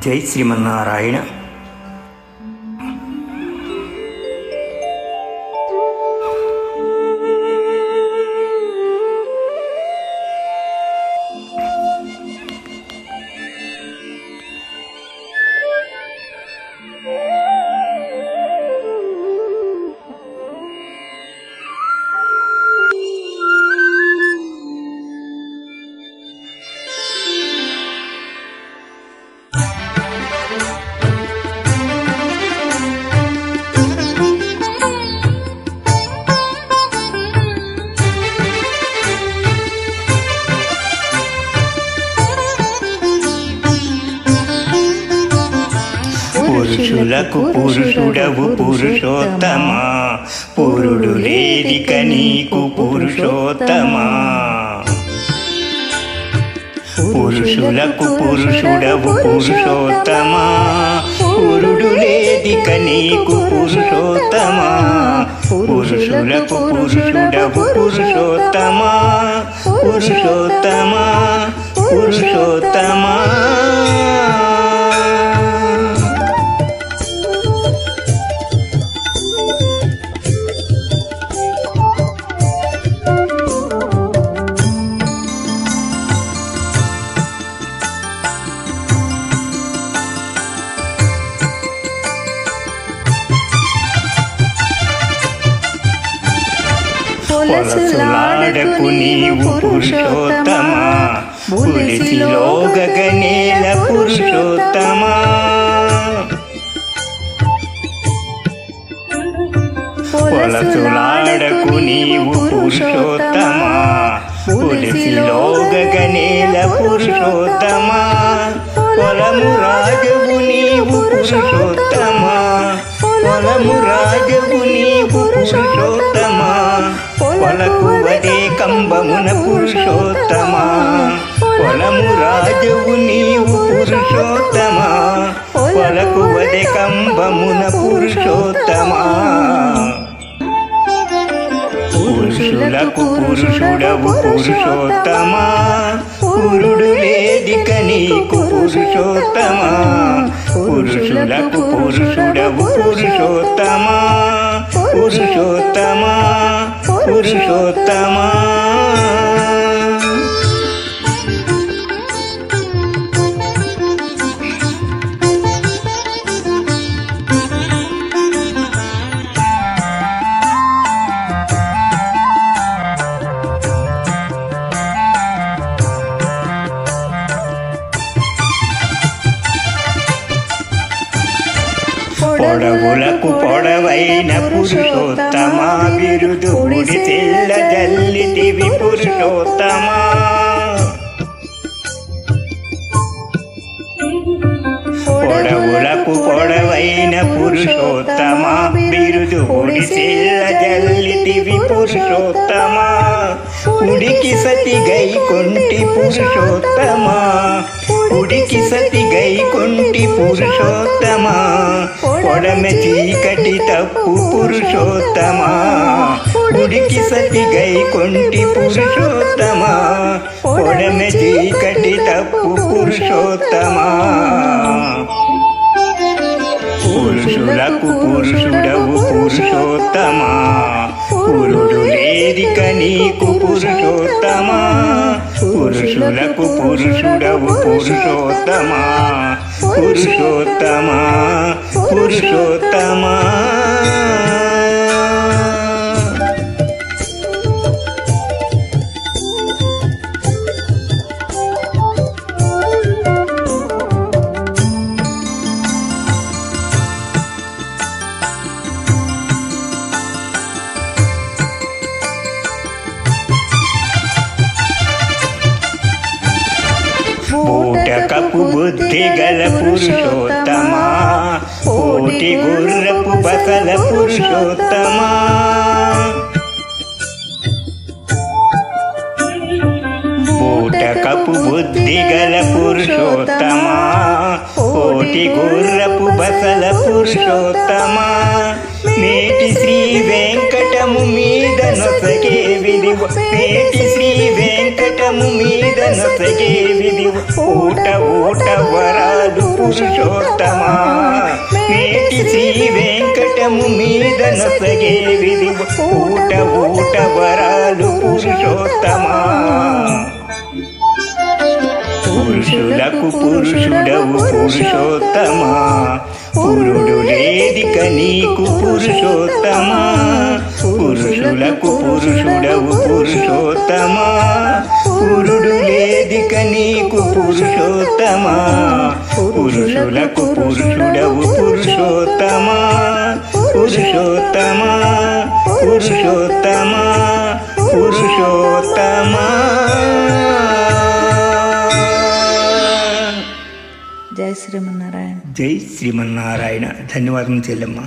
జై శ్రీమన్నారాయణ. పురుషులకు పురుషుడవు పురుషోత్తమా, పురుడు లేదిక నీకు పురుషోత్తమా. పురుషులకు పురుషుడవు పురుషోత్తమా, పురుడు లేదిక నీకు పురుషోత్తమా. పురుషులకు పురుషుడవు పురుషోత్తమా, పురుషోత్తమా, పురుషోత్తమా. పొలసులాడకు నీవు పురుషోత్తమా, బులిసిలో గగనేల పురుషోత్తమా. పొలసులాడకు నీవు పురుషోత్తమా, బులిసిలో గగనేల పురుషోత్తమా. పొలము రాజవు నీవు పురుషోత్తమా, పొలము రాజవు నీవు పురుషోత్తమా. పొలకువదే కంబమున పురుషోత్తమా, పొలము రాజవు నీవు పురుషోత్తమా. పొలకువదే కంబమున పురుషోత్తమా. పురుషులకు పురుషుడవు పురుషోత్తమా, పురుడు లేదిక నీకు పురుషోత్తమా. పురుషులకు పురుషుడవు పురుషోత్తమా, పురుషోత్తమా, పురుషోత్తమా. పొడవులకు పొడవైన పురుషోత్తమా, బిరుదు గుడి తెల్ల జల్లిటివి పురుషోత్తమా. పొడవులకు పొడవైన పురుషోత్తమా, బిరుదు గుడి తెల్ల జల్లిటివి పురుషోత్తమా. ఉడికి సతి గై కొంటి పురుషోత్తమా, ఉడికి సతి గై కొంటి పురుషోత్తమా. పొడమె చీకటి తప్పు పురుషోత్తమా, ఉడికి సతి గై కొంటి పురుషోత్తమా. పొడమె చీకటి తప్పు పురుషోత్తమా. పురుషులకు పురుషుడవు పురుషోత్తమా, పురుడు లేదిక నీకు పురుషోత్తమా. పురుషులకు పురుషుడవు పురుషోత్తమా, పురుషోత్తమా, పురుషోత్తమా. బూటకపు బుద్ధి గల పురుషోత్తమా, కోటి గుర్రపు బసల పురుషోత్తమా. బూటకపు బుద్ధి గల పురుషోత్తమా, కోటి గుర్రపు బసల పురుషోత్తమా. నేటి శ్రీ వెంకటము మీద నొసగే విధివ, నేటి శ్రీ వెంకటము మీద నొసగే విధివ. ఊట ఊట వరాలు పురుషోత్తమా నేటి శ్రీ వెంకటము మీద నొసగే విధి ఊట ఊట వరాలు పురుషోత్తమా పురుషులకు పురుషుడవు పురుషోత్తమా పురుడు లేదిక నీకు పురుషోత్తమా పురుషులకు పురుషుడవు పురుషోత్తమా పురుడు లేదిక నీకు పురుషోత్తమా పురుషులకు పురుషుడవు పురుషోత్తమా పురుషోత్తమా పురుషోత్తమా పురుషోత్తమా. జై శ్రీమన్నారాయణ. జై శ్రీమన్నారాయణ. ధన్యవాదం చెల్లెమ్మ.